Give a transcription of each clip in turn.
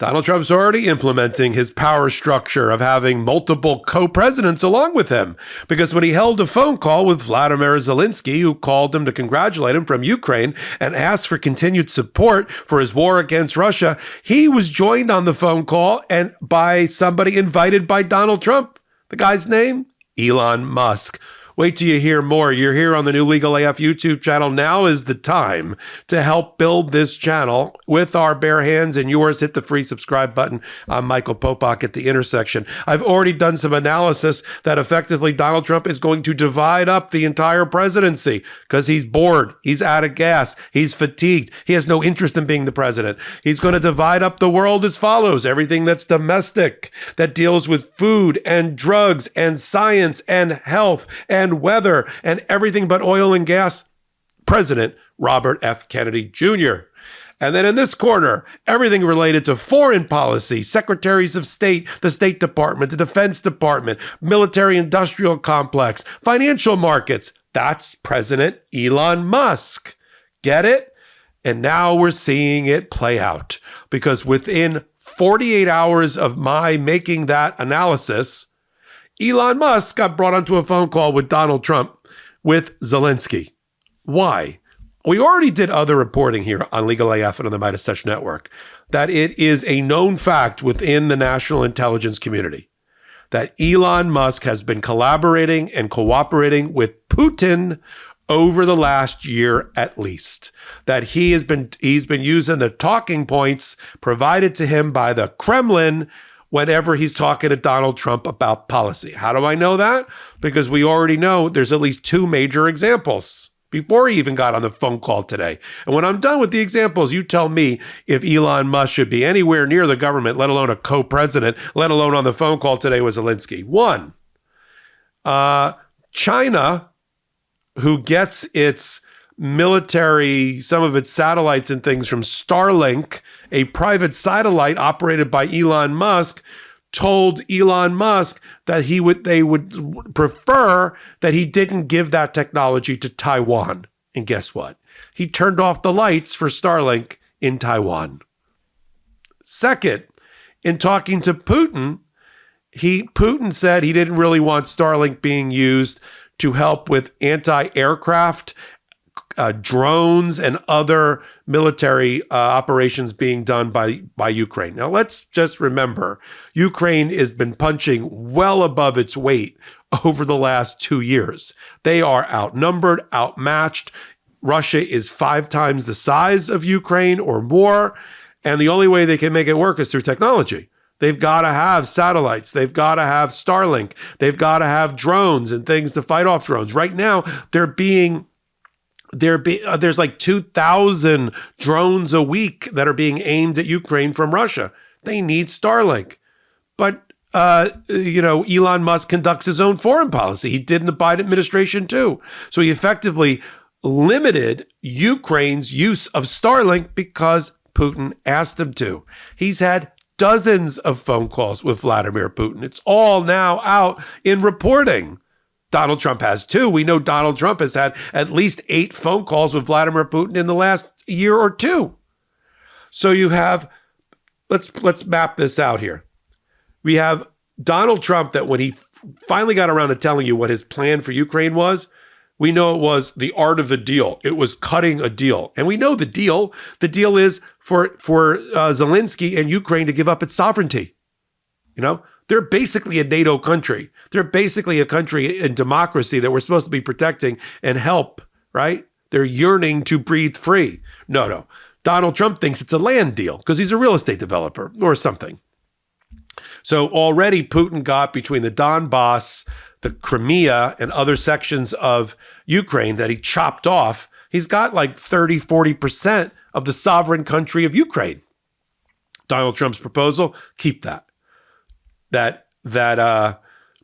Donald Trump's already implementing his power structure of having multiple co-presidents along with him, because when he held a phone call with Vladimir Zelensky, who called him to congratulate him from Ukraine and asked for continued support for his war against Russia, he was joined on the phone call and by somebody invited by Donald Trump. The guy's name? Elon Musk. Wait till you hear more. You're here on the new Legal AF YouTube channel. Now is the time to help build this channel with our bare hands and yours. Hit the free subscribe button. I'm Michael Popok at The Intersection. I've already done some analysis that effectively Donald Trump is going to divide up the entire presidency because he's bored. He's out of gas. He's fatigued. He has no interest in being the president. He's going to divide up the world as follows. Everything that's domestic, that deals with food and drugs and science and health and weather and everything but oil and gas, President Robert F. Kennedy Jr. And then in this corner, everything related to foreign policy, secretaries of state, the State Department, the Defense Department, military-industrial complex, financial markets. That's President Elon Musk. Get it? And now we're seeing it play out, because within 48 hours of my making that analysis, Elon Musk got brought onto a phone call with Donald Trump with Zelensky. Why? We already did other reporting here on Legal AF and on the Midas Touch Network that it is a known fact within the national intelligence community that Elon Musk has been collaborating and cooperating with Putin over the last year at least. That he's been using the talking points provided to him by the Kremlin whenever he's talking to Donald Trump about policy. How do I know that? Because we already know there's at least two major examples before he even got on the phone call today. And when I'm done with the examples, you tell me if Elon Musk should be anywhere near the government, let alone a co-president, let alone on the phone call today with Zelensky. One, China, who gets its military, some of its satellites and things from Starlink, a private satellite operated by Elon Musk, told Elon Musk that they would prefer that he didn't give that technology to Taiwan. And guess what? He turned off the lights for Starlink in Taiwan. Second, in talking to Putin, Putin said he didn't really want Starlink being used to help with anti-aircraft drones and other military operations being done by Ukraine. Now, let's just remember, Ukraine has been punching well above its weight over the last 2 years. They are outnumbered, outmatched. Russia is 5 times the size of Ukraine or more, and the only way they can make it work is through technology. They've got to have satellites. They've got to have Starlink. They've got to have drones and things to fight off drones. Right now, there's like 2,000 drones a week that are being aimed at Ukraine from Russia. They need Starlink. But, Elon Musk conducts his own foreign policy. He did in the Biden administration too. So he effectively limited Ukraine's use of Starlink because Putin asked him to. He's had dozens of phone calls with Vladimir Putin. It's all now out in reporting. Donald Trump has too. We know Donald Trump has had at least 8 phone calls with Vladimir Putin in the last year or two. So you have, let's map this out here. We have Donald Trump that when he finally got around to telling you what his plan for Ukraine was, we know it was the art of the deal. It was cutting a deal. And we know the deal. The deal is for Zelensky and Ukraine to give up its sovereignty. They're basically a NATO country. They're basically a country in democracy that we're supposed to be protecting and help, right? They're yearning to breathe free. No. Donald Trump thinks it's a land deal because he's a real estate developer or something. So already Putin got between the Donbass, the Crimea, and other sections of Ukraine that he chopped off, he's got like 30, 40% of the sovereign country of Ukraine. Donald Trump's proposal, keep that. That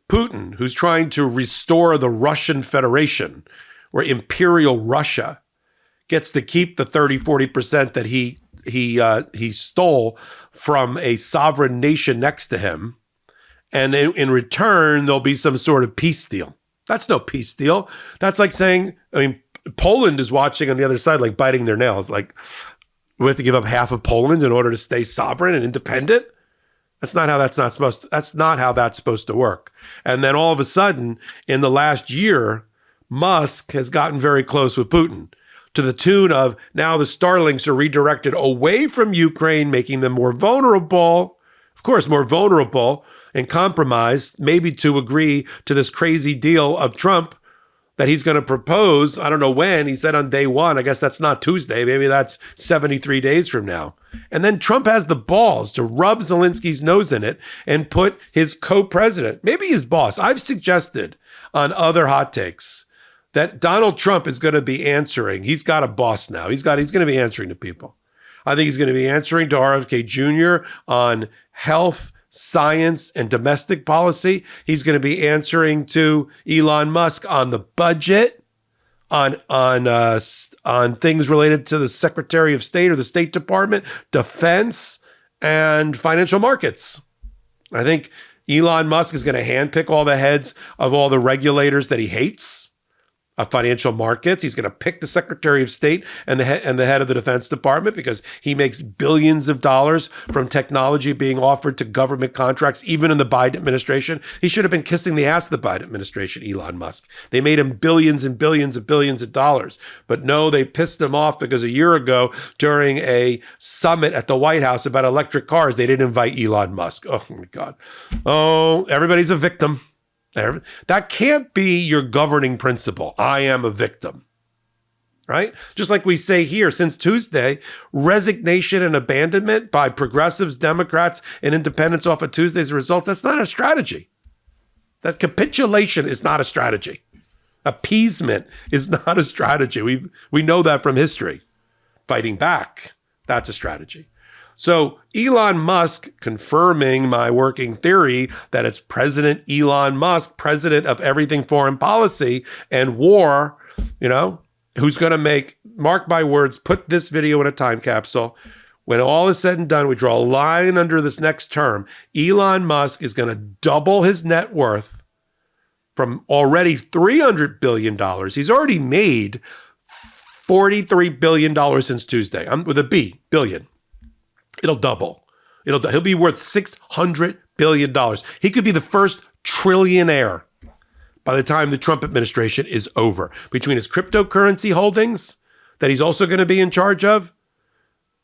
Putin, who's trying to restore the Russian Federation or Imperial Russia, gets to keep the 30, 40% that he stole from a sovereign nation next to him. And in return, there'll be some sort of peace deal. That's no peace deal. That's like saying, Poland is watching on the other side, like biting their nails. Like, We have to give up half of Poland in order to stay sovereign and independent. That's not how that's supposed to work. And then all of a sudden, in the last year, Musk has gotten very close with Putin to the tune of now the Starlinks are redirected away from Ukraine, making them more vulnerable, of course, more vulnerable and compromised, maybe to agree to this crazy deal of Trump that he's going to propose. I don't know when. He said on day one. I guess that's not Tuesday. Maybe that's 73 days from now. And then Trump has the balls to rub Zelensky's nose in it and put his co-president, maybe his boss. I've suggested on other hot takes that Donald Trump is going to be answering. He's got a boss now. He's going to be answering to people. I think he's going to be answering to RFK Jr. on health, science, and domestic policy. He's going to be answering to Elon Musk on the budget, on things related to the Secretary of State or the State Department, defense, and financial markets. I think Elon Musk is going to handpick all the heads of all the regulators that he hates of financial markets. He's going to pick the Secretary of State and the head of the Defense Department because he makes billions of dollars from technology being offered to government contracts, even in the Biden administration. He should have been kissing the ass of the Biden administration, Elon Musk. They made him billions and billions of dollars. But no, they pissed him off because a year ago during a summit at the White House about electric cars, they didn't invite Elon Musk. Oh my God. Oh, everybody's a victim. That can't be your governing principle. I am a victim, right? Just like we say here, since Tuesday, resignation and abandonment by progressives, Democrats, and independents off of Tuesday's results, that's not a strategy. That capitulation is not a strategy. Appeasement is not a strategy. We know that from history. Fighting back, that's a strategy. So Elon Musk confirming my working theory that it's President Elon Musk, president of everything foreign policy and war, who's going to make, mark my words, put this video in a time capsule. When all is said and done, we draw a line under this next term. Elon Musk is going to double his net worth from already $300 billion. He's already made $43 billion since Tuesday. I'm with a B, billion. It'll double. He'll be worth $600 billion. He could be the first trillionaire by the time the Trump administration is over. Between his cryptocurrency holdings that he's also going to be in charge of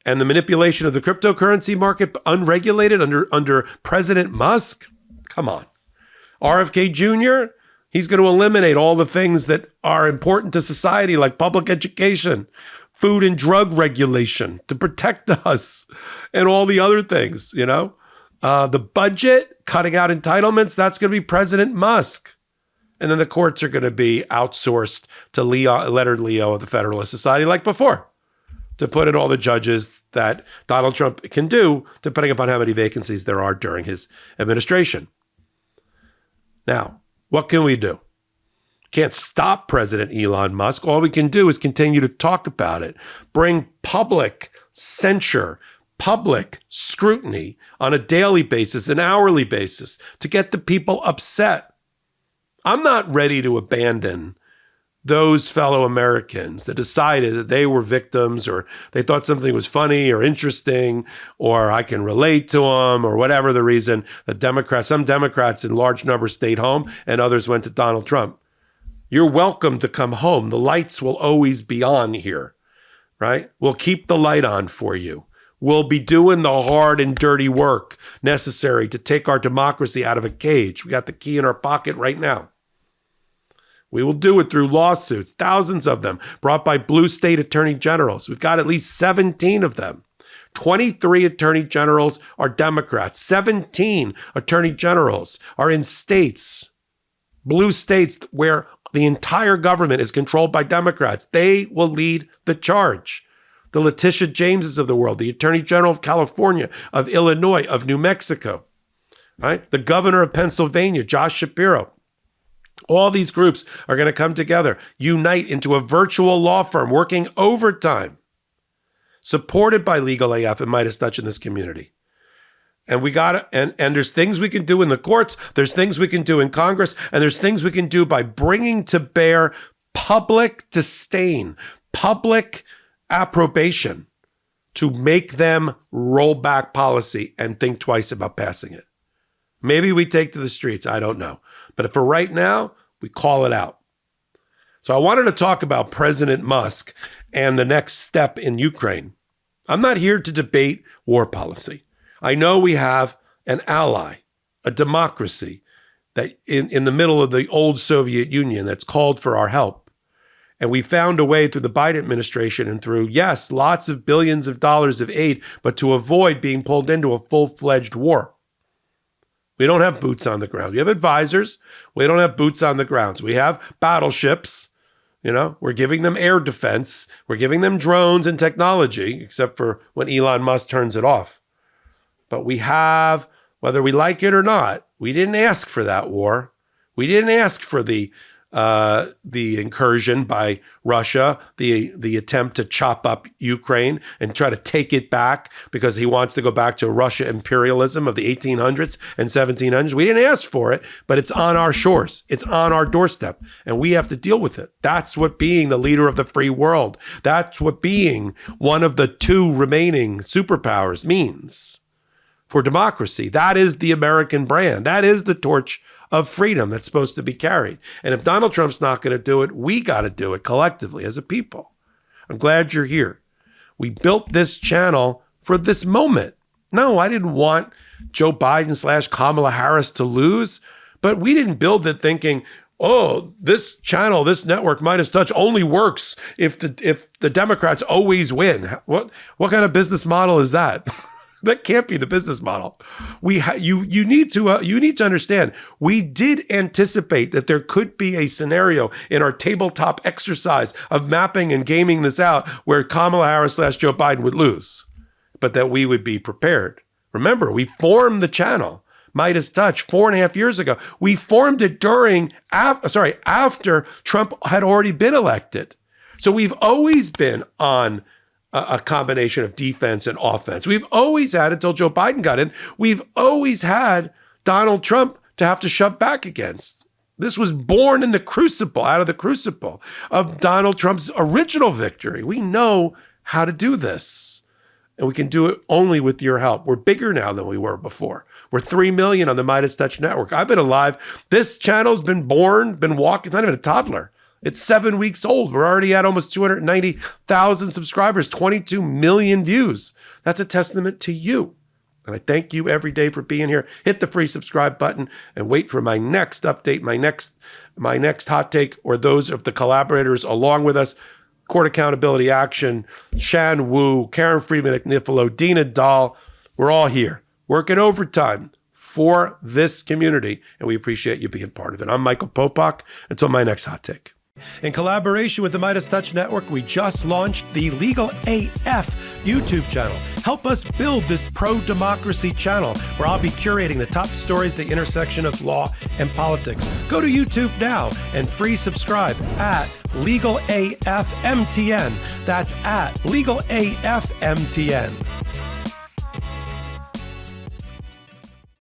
and the manipulation of the cryptocurrency market unregulated under President Musk. Come on. RFK Jr., he's going to eliminate all the things that are important to society like public education, food and drug regulation to protect us, and all the other things, The budget, cutting out entitlements, that's going to be President Musk. And then the courts are going to be outsourced to Leonard Leo of the Federalist Society like before, to put in all the judges that Donald Trump can do, depending upon how many vacancies there are during his administration. Now, what can we do? Can't stop President Elon Musk. All we can do is continue to talk about it, bring public censure, public scrutiny on a daily basis, an hourly basis to get the people upset. I'm not ready to abandon those fellow Americans that decided that they were victims or they thought something was funny or interesting or I can relate to them or whatever the reason. Some Democrats in large numbers stayed home and others went to Donald Trump. You're welcome to come home. The lights will always be on here, right? We'll keep the light on for you. We'll be doing the hard and dirty work necessary to take our democracy out of a cage. We got the key in our pocket right now. We will do it through lawsuits, thousands of them, brought by blue state attorney generals. We've got at least 17 of them. 23 attorney generals are Democrats. 17 attorney generals are in states, blue states where the entire government is controlled by Democrats. They will lead the charge. The Letitia Jameses of the world, the Attorney General of California, of Illinois, of New Mexico, right? The governor of Pennsylvania, Josh Shapiro. All these groups are going to come together, unite into a virtual law firm working overtime, supported by Legal AF and Midas Touch in this community. And there's things we can do in the courts, there's things we can do in Congress, and there's things we can do by bringing to bear public disdain, public approbation to make them roll back policy and think twice about passing it. Maybe we take to the streets. I don't know. But for right now, we call it out. So I wanted to talk about President Musk and the next step in Ukraine. I'm not here to debate war policy. I know we have an ally, a democracy that in the middle of the old Soviet Union that's called for our help. And we found a way through the Biden administration and through, yes, lots of billions of dollars of aid, but to avoid being pulled into a full-fledged war. We don't have boots on the ground. We have advisors. We don't have boots on the ground. So we have battleships. We're giving them air defense. We're giving them drones and technology, except for when Elon Musk turns it off. But we have, whether we like it or not, we didn't ask for that war. We didn't ask for the incursion by Russia, the attempt to chop up Ukraine and try to take it back because he wants to go back to Russia imperialism of the 1800s and 1700s. We didn't ask for it, but it's on our shores. It's on our doorstep, and we have to deal with it. That's what being the leader of the free world, that's what being one of the two remaining superpowers means for democracy. That is the American brand. That is the torch of freedom that's supposed to be carried. And if Donald Trump's not going to do it, we got to do it collectively as a people. I'm glad you're here. We built this channel for this moment. No, I didn't want Joe Biden / Kamala Harris to lose, but we didn't build it thinking, oh, this channel, this network, Midas Touch, only works if the Democrats always win. What kind of business model is that? That can't be the business model. You need to understand. We did anticipate that there could be a scenario in our tabletop exercise of mapping and gaming this out where Kamala Harris / Joe Biden would lose, but that we would be prepared. Remember, we formed the channel Midas Touch 4.5 years ago. We formed it after Trump had already been elected. So we've always been on a combination of defense and offense. We've always had, until Joe Biden got in, we've always had Donald Trump to have to shove back against. This was born in the crucible, out of the crucible of Donald Trump's original victory. We know how to do this, and we can do it only with your help. We're bigger now than we were before. We're 3 million on the Midas Touch Network. I've been alive. This channel's been born, been walking. It's not even a toddler. It's 7 weeks old. We're already at almost 290,000 subscribers, 22 million views. That's a testament to you. And I thank you every day for being here. Hit the free subscribe button and wait for my next update, my next hot take, or those of the collaborators along with us. Court Accountability Action, Shan Wu, Karen Friedman Agnifilo, Dina Dahl. We're all here working overtime for this community, and we appreciate you being part of it. I'm Michael Popok. Until my next hot take. In collaboration with the Midas Touch Network, we just launched the Legal AF YouTube channel. Help us build this pro-democracy channel where I'll be curating the top stories, the intersection of law and politics. Go to YouTube now and free subscribe at Legal AF MTN. That's at Legal AF MTN.